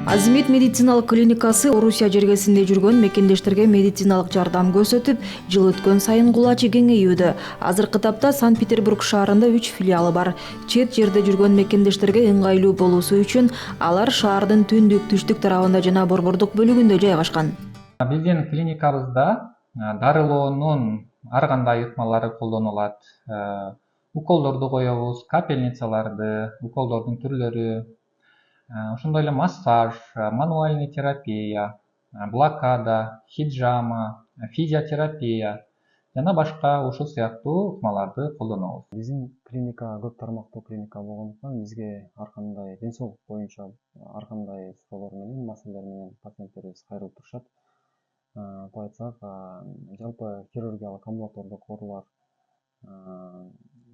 Азимет медициналык клиникасы Орусия жергесинде жүргөн мекендештерге медициналык жардам көрсөтүп, жыл өткөн сайын кулачы кеңейүүдө. Азыркы тапта Санкт-Петербург шаарында 3 филиалы бар. Чет жерде жүргөн мекендештерге ыңгайлуу болуусу үчүн алар шаардын түндүк, түштүк тарабында жана борбордук бөлүгүндө жайгашкан. Биздин клиникабызда дарылоонун ар кандай ыкмалары колдонулат. Уколдорду коебуз, капельницаларды, уколдордун түрлөрү, ошондой эле массаж, мануальный терапия, блокада, хиджама, физиотерапия жана башка ушул сыяктуу ыкмаларды колдонобуз. Биздин клиника көп тармактуу клиника болгондуктан бизге ар кандай ден соолук боюнча ар кандай суроолор менен, маселелер менен пациенттерибиз кайрылып турушат. Атап айтсак, жалпы хирургиялык амбулатордук оорулар,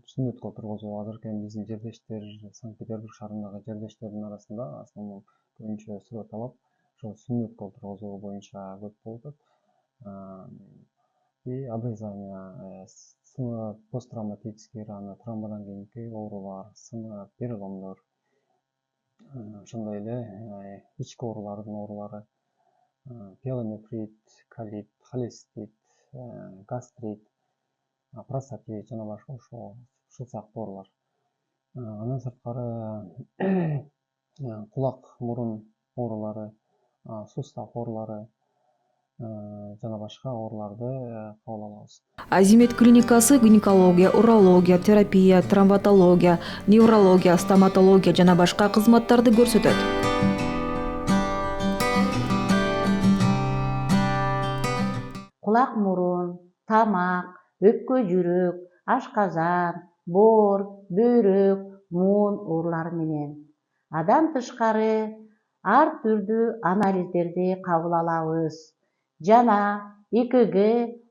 сүннөткө тургузуу азыркы биздин жердештер, Санкт-Петербург шаарындагы жердештердин арасында основном көбүнчө суроо талап ошол сүннөткө тургузуу боюнча көп болуп атат. И обрезание, сынып, посттравматический рана, травмадан кийинки оорулар, сынып, переломдор, ошондой эле ички оорулардын оорулары, пиелонефрит, колит, холецистит, гастрит, простатит жана башка ушул сыяктуу оорулар. Андан сырткары кулак, мурун оорулары, сустав оорулары жана башка ооруларды кабыл алабыз. Азимет клиникасы гинекология, урология, терапия, травматология, неврология, стоматология жана башка кызматтарды көрсөтөт. Кулак мурун, тамак, өпкө жүрөк, ашказан, боор, бөйрөк, муун оорулары менен. Адан тышкары ар түрдүү анализдерди кабыл алабыз жана ЭКГ,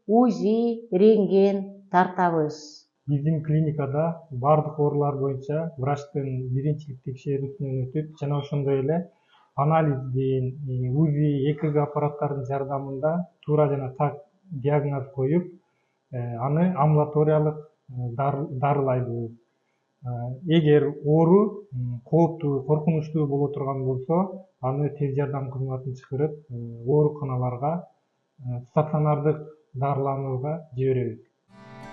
УЗИ, рентген тартабыз. Биздин клиникада бардык оорулар боюнча врачтын биринчилик текшерүүсүнөн өтүп, жана ошондой эле анализдин, УЗИ, ЭКГ аппараттарынын жардамында туура жана так диагноз коюп, аны амбулаториялык дарылайбыз. Эгер оору кооптуу, коркунучтуу боло турган болсо, аны тез жардам кызматын чакырып, ооруканаларга стационардык дарыланууга жиберебиз.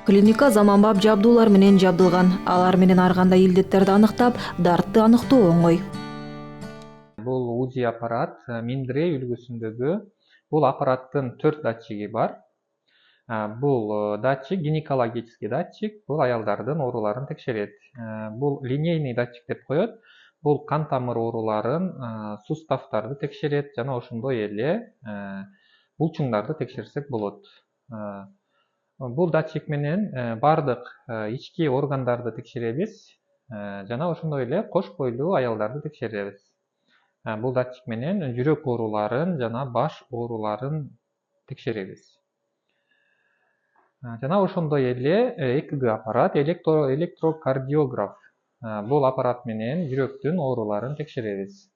Клиника заманбап жабдуулар менен жабдылган. Алар менен ар кандай илдеттерди аныктап, дартты аныктоо оңой. Бул УЗИ аппарат Менделеев үлгүсүндөгү. Бул аппараттын 4 датчиги бар. Бул датчик гинекологический датчик, бул аялдардын ооруларын текшерет. Бул линейный датчик деп коет. Бул кан тамыр ооруларын, суставтарды текшерет жана ошондой эле булчуңдарды текшерсек болот. Бул датчик менен бардык ички органдарды текшеребиз жана ошондой эле кош бойлуу аялдарды текшеребиз. Бул датчик менен жүрөк ооруларын жана баш ооруларын текшеребиз. Жана ошондой эле ЭКГ аппарат, электрокардиограф. Бул аппарат менен жүрөктүн ооруларын текшеребиз.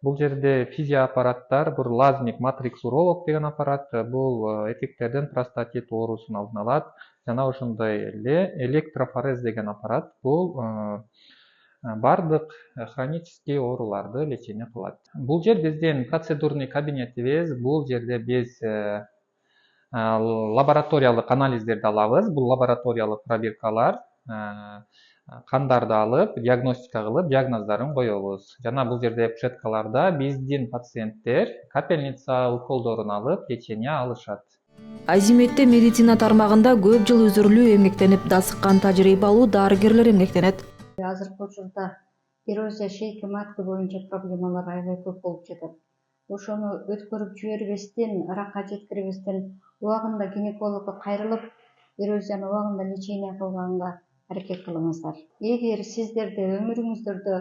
Бул жерде физиоаппараттар, бул лазмик матрикс уролог деген аппарат, бул эркектердин простатит оорусун алдын алат. Жана ошондой эле электрофорез деген аппарат, бул бардык хронический ооруларды лечение кылат. Бул жер биздин процедурный кабинетибиз. Бул жерде биз лабораториялык анализдерди алабыз. Бул лабораториялык пробиркалар кандарды алып, диагностика кылып, диагноздорун коебуз. Жана бул жерде кушеткаларда биздин пациенттер капельница уколдорун алып, лечение алышат. Азиметте медицина тармагында көп жыл үзүрлүү эмгектенип дасыккан тажрыйбалуу дарыгерлер эмгектенет. Азыркы учурда эрозия шейки матка боюнча проблемалар аябай көп болуп жатат. Ошону өткөрүп жибербестен, ракка жеткирбестен убагында гинекологко кайрылып, эрозияны убагында лечение кылганга аракет кылыңыздар. Эгер сиздерде өмүрүңүздөрдө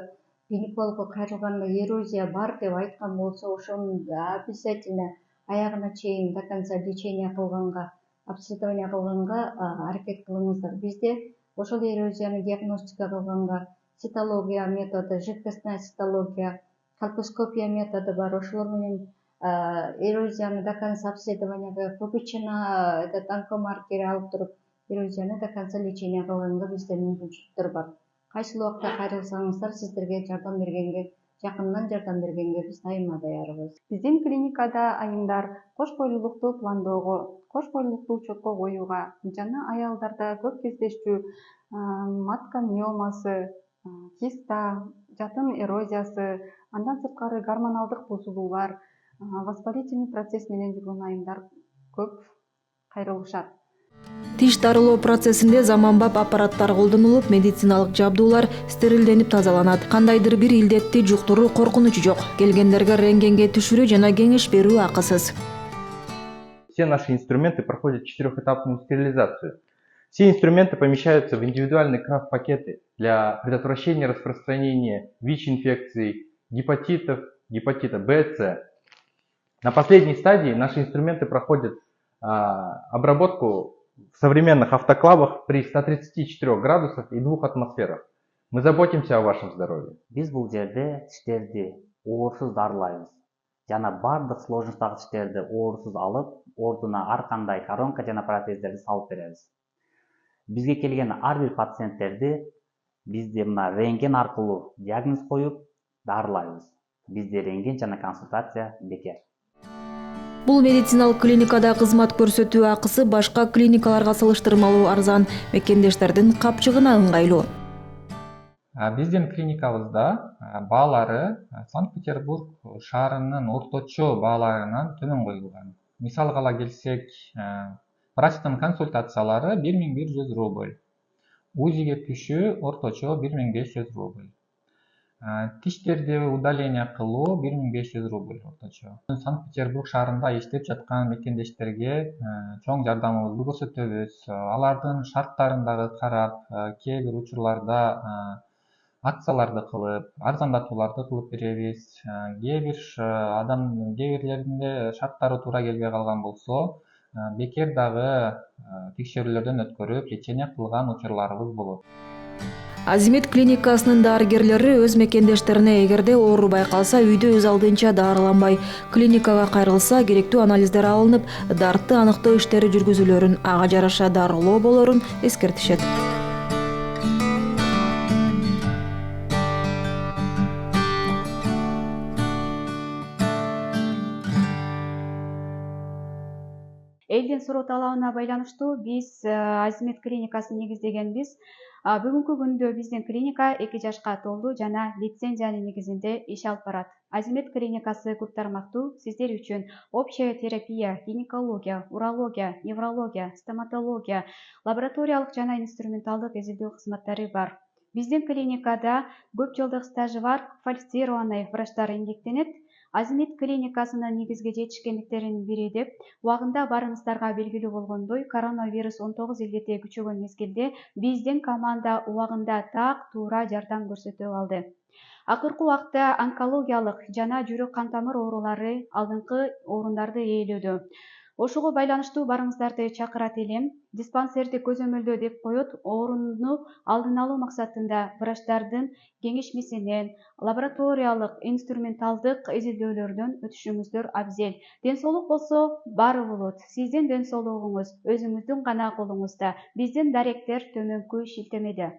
гинекологко кайрылганда эрозия бар деп айткан болсо, ошону обязательно аягына чейин до конца лечение кылганга, обследование кылганга аракет кылыңыздар. Бизде ошол эрозияны диагностика кылганга цитология методу, жидкостная цитология, колпоскопия методу бар. Ошолор менен эрозияны до конца обследование, ППЧ-на онкомаркер алып туруп, эрозияны до конца лечение кылганга бизде мүмкүнчүлүктөр бар. Кайсыл убакта кайрылсаңыздар, сиздерге жардам бергенге жакындан жардам бергенге биз дайыма даярбыз. Биздин клиникада айымдар кош бойлуулукту пландоого, кош бойлуулукту учетко коюуга жана аялдарда көп кездештүү матка миомасы, киста, жатын эрозиясы, андан сырткары гормоналдык бузулуулар, воспалительный процесс менен жүргөн айымдар көп кайрылышат. Тиш дарылоо процессинде заманбап аппараттар колдонулуп, медициналык жабдуулар стерилденип тазаланат. Кандайдыр бир илдетти жуктуруу коркунучу жок. Келгендерге рентгенге түшүрүү жана кеңеш берүү акысыз. Все наши инструменты проходят 4-этапную стерилизацию. Все инструменты помещаются в индивидуальные крафт-пакеты для предотвращения распространения ВИЧ-инфекций, гепатитов, гепатита Б, С. На последней стадии наши инструменты проходят обработку в современных автоклавах при 134 градусах и 2 атмосферах. Мы заботимся о вашем здоровье. Биз бул жерде тиштерди оорусуз дарылайбыз. Жана бардык сложностагы тиштерди оорусуз алып, ордуна ар кандай коронка жана протездерди салып беребиз. Бизге келген ар бир пациенттерди бизде мына рентген аркылуу диагноз коюп дарылайбыз. Бизде рентген жана консультация бекер. Бул медициналык клиникада кызмат көрсөтүү акысы башка клиникаларга салыштырмалуу арзан, мекендештердин капчыгына ыңгайлуу. Биздин клиникабызда баалары Санкт-Петербург шаарынын орточо бааларынан төмөн коюлган. Мисалга ала келсек, врачтын консультациялары 1100 рубль. УЗИге түшүү орточо 1500 рубль. Тиштерди удаление кылуу 1500 рубль орточо. Санкт-Петербург шаарында иштеп жаткан мекендештерге чоң жардамыбызды көрсөтөбүз. Алардын шарттарын дагы карап, кээ бир учурларда акцияларды кылып, арзандатууларды кылып беребиз. Кээ бирлеринде шарттары туура келбей калган болсо, бекер дагы текшерүүлөрдөн өткөрүп, лечение кылган учурларыбыз болот. Азимед клиникасынын дарыгерлери өз мекендештерине эгерде оору байкалса, үйдө өз алдынча дарыланбай, клиникага кайрылса, керектүү анализдер алынып, дартты аныктоо иштери жүргүзүлөрүн, ага жараша дарылоо болорун эскертишет. Элдин суроо талабына байланыштуу биз Азимед клиникасын негиздегенбиз. Бүгүнкү күндө биздин клиника 2 жашка толду жана лицензиянын негизинде иш алып барат. Азимед клиникасы көп тармактуу сиздер үчүн общая терапия, гинекология, урология, неврология, стоматология, лабораториялык жана инструменталдык изилдөө кызматтары бар. Биздин клиникада көп жылдык стажы бар квалифицированный врачтар эмгектенет. Азимед клиникасынын негизги жетишкендиктеринин бири деп убагында барыңыздарга белгилүү болгондой, коронавирус 19 илдети күчөгөн мезгилде биздин команда убагында так туура жардам көрсөтө алды. Акыркы убакта онкологиялык жана жүрөк кан тамыр оорулары алдыңкы орундарды ээлөөдө. Ошого байланыштуу барыңыздарды чакырат элем. Диспансерди көзөмөлдөө деп коет, ооруну алдын алуу максатында врачтардын кеңешмесинен, лабораториялык, инструменталдык изилдөөлөрдөн өтүшүңүздөр абзел. Ден соолук болсо баары болот. Сиздин ден соолугуңуз өзүңүздүн гана колуңузда. Биздин даректер төмөнкү шилтемеде.